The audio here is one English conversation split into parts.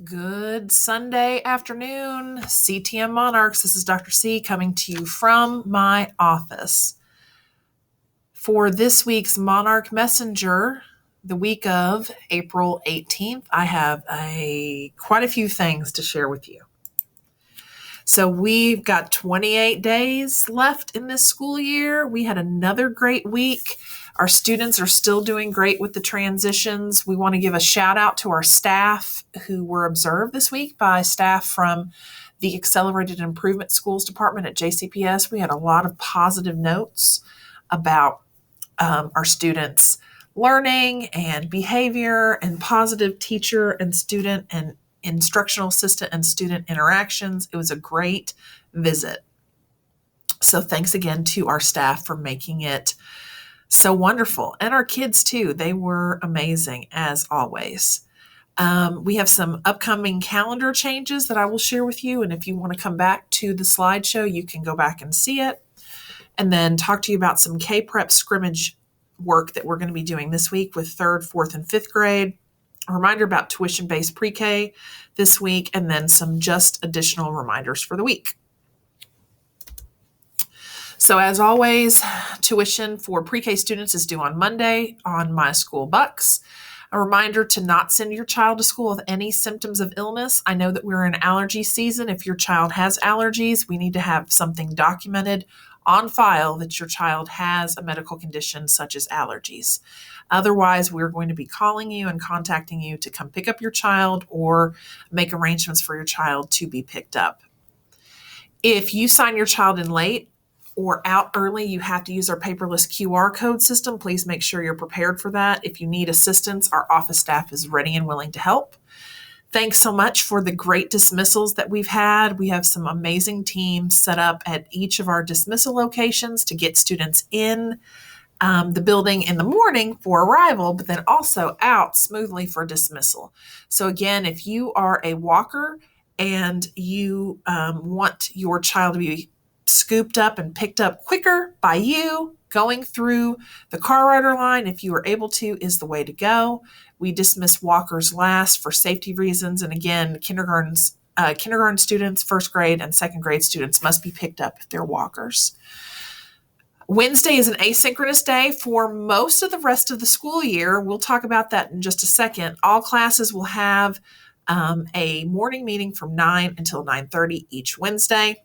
Good Sunday afternoon, CTM Monarchs. This is Dr. C coming to you from my office. For this week's Monarch Messenger, the week of April 18th, I have quite a few things to share with you. So we've got 28 days left in this school year. We had another great week. Our students are still doing great with the transitions. We want to give a shout out to our staff who were observed this week by staff from the Accelerated Improvement Schools Department at JCPS. We had a lot of positive notes about our students' learning and behavior and positive teacher and student and instructional assistant and student interactions. It was a great visit. So thanks again to our staff for making it so wonderful. And our kids too. They were amazing as always. We have some upcoming calendar changes that I will share with you. And if you want to come back to the slideshow, you can go back and see it. And then talk to you about some K-Prep scrimmage work that we're going to be doing this week with 3rd, 4th, and 5th grade. A reminder about tuition-based pre-K this week, and then some just additional reminders for the week. So as always, tuition for pre-K students is due on Monday on My School Bucks. A reminder to not send your child to school with any symptoms of illness. I know that we're in allergy season. If your child has allergies, we need to have something documented on file that your child has a medical condition such as allergies. Otherwise, we're going to be calling you and contacting you to come pick up your child or make arrangements for your child to be picked up. If you sign your child in late or out early, you have to use our paperless QR code system. Please make sure you're prepared for that. If you need assistance, our office staff is ready and willing to help. Thanks so much for the great dismissals that we've had. We have some amazing teams set up at each of our dismissal locations to get students in the building in the morning for arrival, but then also out smoothly for dismissal. So again, if you are a walker and you want your child to be scooped up and picked up quicker by you, going through the car rider line, if you are able to, is the way to go. We dismiss walkers last for safety reasons. And again, kindergarten students, 1st grade and 2nd grade students must be picked up if they're walkers. Wednesday is an asynchronous day for most of the rest of the school year. We'll talk about that in just a second. All classes will have a morning meeting from 9 until 9:30 each Wednesday.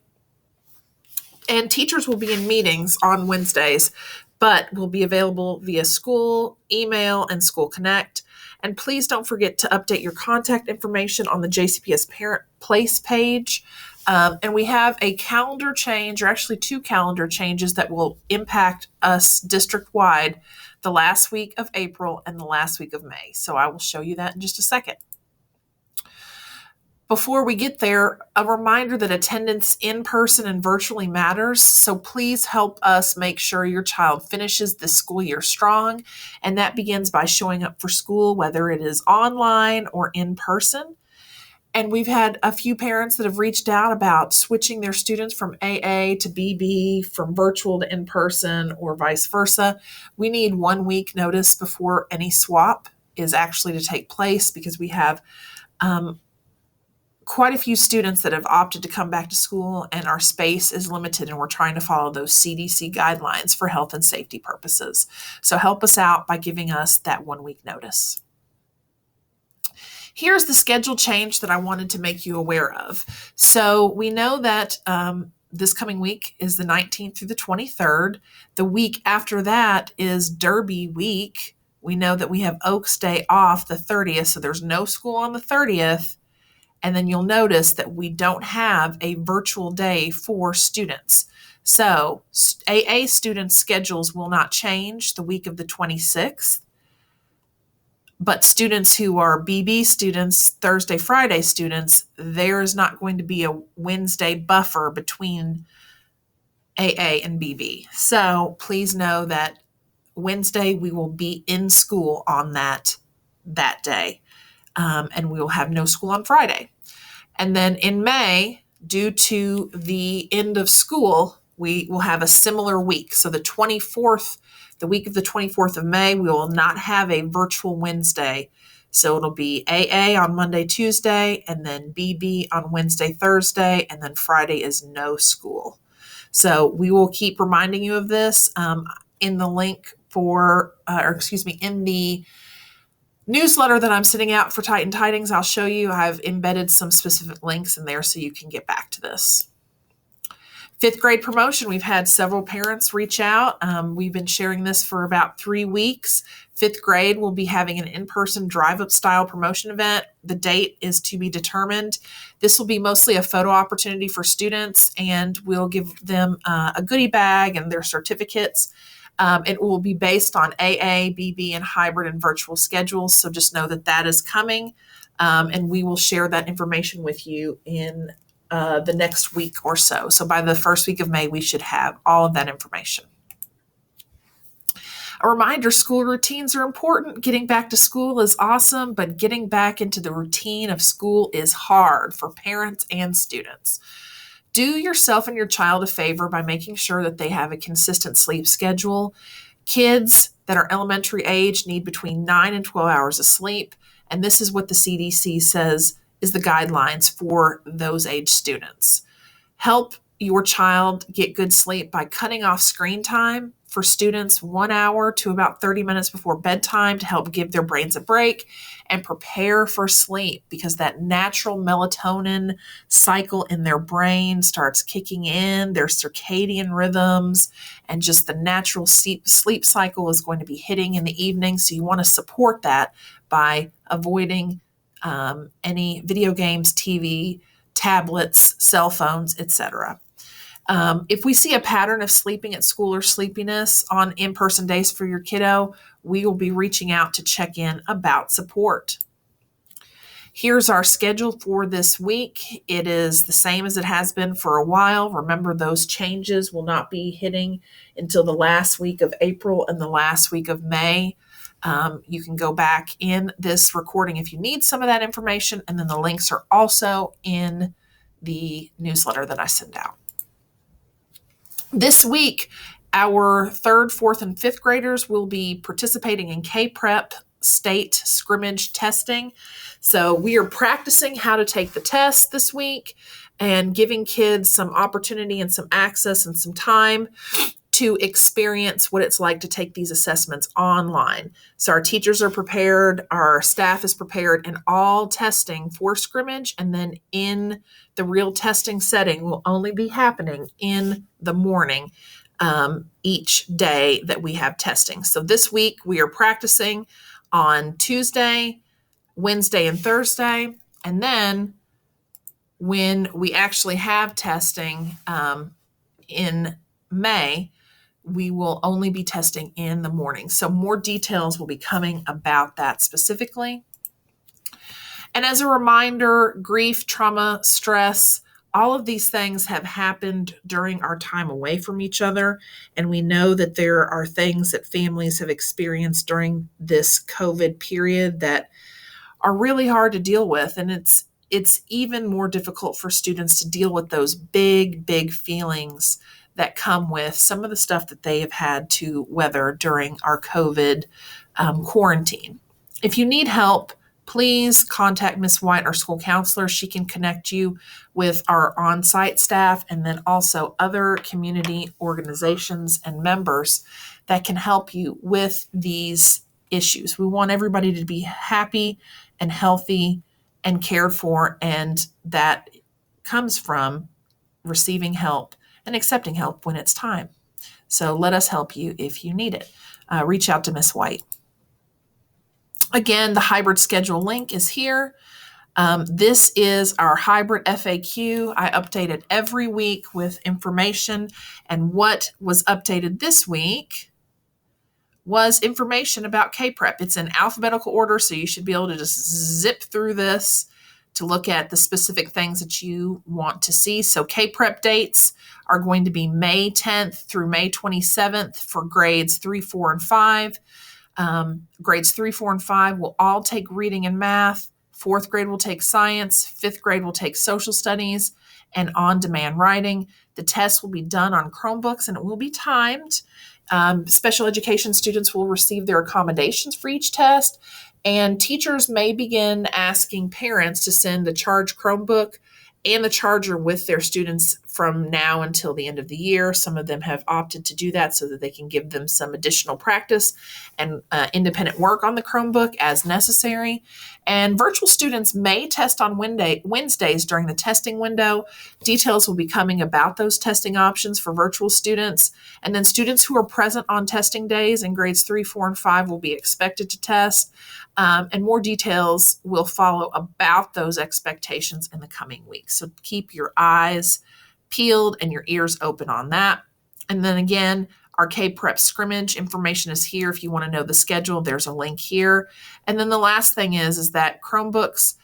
And teachers will be in meetings on Wednesdays, but will be available via school, email, and School Connect. And please don't forget to update your contact information on the JCPS Parent Place page. And we have a calendar change, or actually 2 calendar changes that will impact us district-wide the last week of April and the last week of May. So I will show you that in just a second. Before we get there, a reminder that attendance in person and virtually matters. So please help us make sure your child finishes this school year strong. And that begins by showing up for school, whether it is online or in person. And we've had a few parents that have reached out about switching their students from AA to BB, from virtual to in person, or vice versa. We need 1 week notice before any swap is actually to take place, because we have quite a few students that have opted to come back to school, and our space is limited, and we're trying to follow those CDC guidelines for health and safety purposes. So help us out by giving us that 1 week notice. Here's the schedule change that I wanted to make you aware of. So we know that this coming week is the 19th through the 23rd. The week after that is Derby week. We know that we have Oaks Day off the 30th, so there's no school on the 30th. And then you'll notice that we don't have a virtual day for students. So AA students' schedules will not change the week of the 26th. But students who are BB students, Thursday, Friday students, there is not going to be a Wednesday buffer between AA and BB. So please know that Wednesday we will be in school on that day. And we will have no school on Friday. And then in May, due to the end of school, we will have a similar week. So the 24th The week of the 24th of May, we will not have a virtual Wednesday. So it'll be AA on Monday, Tuesday, and then BB on Wednesday, Thursday, and then Friday is no school. So we will keep reminding you of this in the link in the newsletter that I'm sending out for Titan Tidings. I'll show you. I've embedded some specific links in there so you can get back to this. Fifth grade promotion. We've had several parents reach out. We've been sharing this for about 3 weeks. Fifth grade will be having an in-person drive-up style promotion event. The date is to be determined. This will be mostly a photo opportunity for students, and we'll give them a goodie bag and their certificates. It will be based on AA, BB, and hybrid and virtual schedules. So just know that that is coming, and we will share that information with you in the next week or so. So by the first week of May, we should have all of that information. A reminder, school routines are important. Getting back to school is awesome, but getting back into the routine of school is hard for parents and students. Do yourself and your child a favor by making sure that they have a consistent sleep schedule. Kids that are elementary age need between 9 and 12 hours of sleep, and this is what the CDC says is the guidelines for those age students. Help your child get good sleep by cutting off screen time for students 1 hour to about 30 minutes before bedtime to help give their brains a break and prepare for sleep, because that natural melatonin cycle in their brain starts kicking in, their circadian rhythms, and just the natural sleep cycle is going to be hitting in the evening. So you want to support that by avoiding any video games, TV, tablets, cell phones, etc. If we see a pattern of sleeping at school or sleepiness on in-person days for your kiddo, we will be reaching out to check in about support. Here's our schedule for this week. It is the same as it has been for a while. Remember, those changes will not be hitting until the last week of April and the last week of May. You can go back in this recording if you need some of that information, and then the links are also in the newsletter that I send out. This week, our 3rd, 4th, and 5th graders will be participating in K-Prep state scrimmage testing. So we are practicing how to take the test this week and giving kids some opportunity and some access and some time to experience what it's like to take these assessments online. So our teachers are prepared, our staff is prepared, and all testing for scrimmage and then in the real testing setting will only be happening in the morning each day that we have testing. So this week we are practicing on Tuesday, Wednesday, and Thursday. And then when we actually have testing in May, we will only be testing in the morning. So more details will be coming about that specifically. And as a reminder, grief, trauma, stress, all of these things have happened during our time away from each other. And we know that there are things that families have experienced during this COVID period that are really hard to deal with. And it's even more difficult for students to deal with those big, big feelings that come with some of the stuff that they have had to weather during our COVID quarantine. If you need help, please contact Ms. White, our school counselor. She can connect you with our on-site staff and then also other community organizations and members that can help you with these issues. We want everybody to be happy and healthy and cared for, and that comes from receiving help and accepting help when it's time. So let us help you if you need it. Reach out to Ms. White. Again, the hybrid schedule link is here. This is our hybrid FAQ. I update it every week with information, and what was updated this week was information about K-Prep. It's in alphabetical order, so you should be able to just zip through this to look at the specific things that you want to see. So K-Prep dates are going to be May 10th through May 27th for grades 3, 4, and 5. Grades 3, 4, and 5 will all take reading and math. 4th grade will take science. 5th grade will take social studies and on-demand writing. The test will be done on Chromebooks and it will be timed. Special education students will receive their accommodations for each test, and teachers may begin asking parents to send a charged Chromebook and the charger with their students from now until the end of the year. Some of them have opted to do that so that they can give them some additional practice and independent work on the Chromebook as necessary. And virtual students may test on Wednesdays during the testing window. Details will be coming about those testing options for virtual students. And then students who are present on testing days in grades 3, 4, and 5 will be expected to test. And more details will follow about those expectations in the coming weeks. So keep your eyes peeled and your ears open on that. And then again, our K-Prep scrimmage information is here. If you want to know the schedule, there's a link here. And then the last thing is that Chromebooks,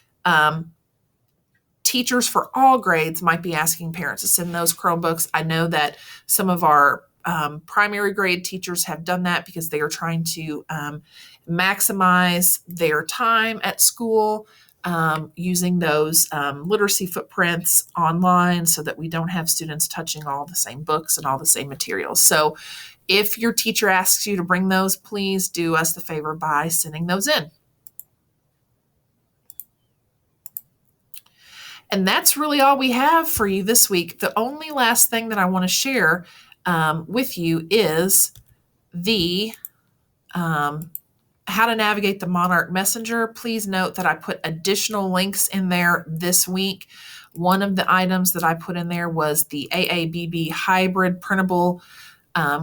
teachers for all grades might be asking parents to send those Chromebooks. I know that some of our primary grade teachers have done that because they are trying to maximize their time at school using those literacy footprints online so that we don't have students touching all the same books and all the same materials. So if your teacher asks you to bring those, please do us the favor by sending those in. And that's really all we have for you this week. The only last thing that I want to share with you is the how to navigate the Monarch Messenger. Please note that I put additional links in there this week. One of the items that I put in there was the AABB hybrid printable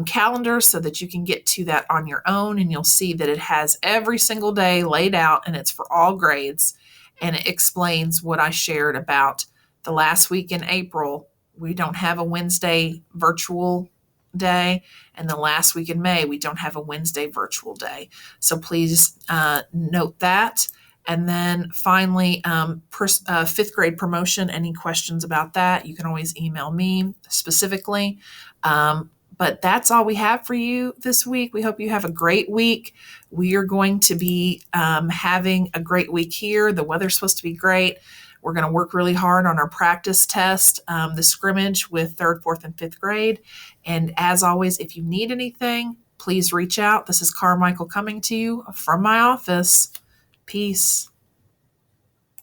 calendar so that you can get to that on your own, and you'll see that it has every single day laid out, and it's for all grades, and it explains what I shared about the last week in April. We don't have a Wednesday virtual day, and the last week in May we don't have a Wednesday virtual day. So please note that. And then finally, fifth grade promotion. Any questions about that, you can always email me specifically. But that's all we have for you this week. We hope you have a great week. We are going to be having a great week here. The weather's supposed to be great. We're going to work really hard on our practice test, the scrimmage with 3rd, 4th, and 5th grade. And as always, if you need anything, please reach out. This is Carmichael coming to you from my office. Peace.